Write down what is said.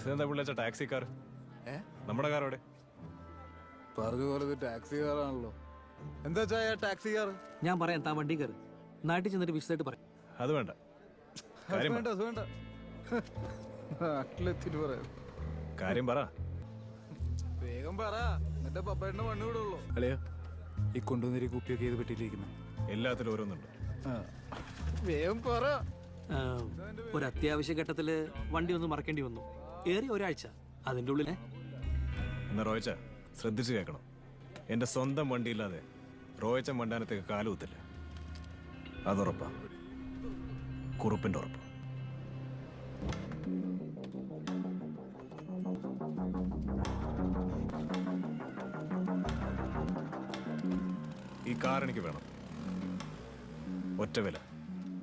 ഇതെന്താ വിളിച്ച taxi car? നമ്മുടെ കാർ എവിടെ? പറഞ്ഞ പോലെ ഇത് ടാക്സി കാറാണല്ലോ. എന്താ ചായ ടാക്സി കാർ? ഞാൻ പറയാം, താൻ വണ്ടി കയറി നാട്ടിൽ ചെന്നിട്ട് വിശദമായിട്ട് പറയാം. അത് വേണ്ട, വേണ്ട നാട്ടിലെത്തിട്ട് പറയാം. കാര്യം പറ. വേഗം പറ, എന്നിട്ട് പപ്പേട്ടനെ വണ്ണു വിടുള്ളൂ. അല്ലയോ ഈ കൊണ്ടുവന്നിരി കുപ്പിയൊക്കെ ഏത് പറ്റിയിട്ടിരിക്കുന്നത്? എല്ലാത്തിലും ഓരോന്നുണ്ട്. വേഗം പറ. ഒരു അത്യാവശ്യ ഘട്ടത്തില് വണ്ടി ഒന്ന് മറക്കേണ്ടി വന്നു. ഏറി ഒരാഴ്ച അതിന്റെ ഉള്ളിൽ. എന്നാ റോയച്ച ശ്രദ്ധിച്ചു കേൾക്കണം. എന്റെ സ്വന്തം വണ്ടിയില്ലാതെ റോയച്ചൻ വണ്ടാനത്തേക്ക് കാലുകുത്തില്ല. അതുറപ്പാ, കുറുപ്പിന്റെ ഉറപ്പ്. ഈ കാർ എനിക്ക് വേണം, ഒറ്റ വില.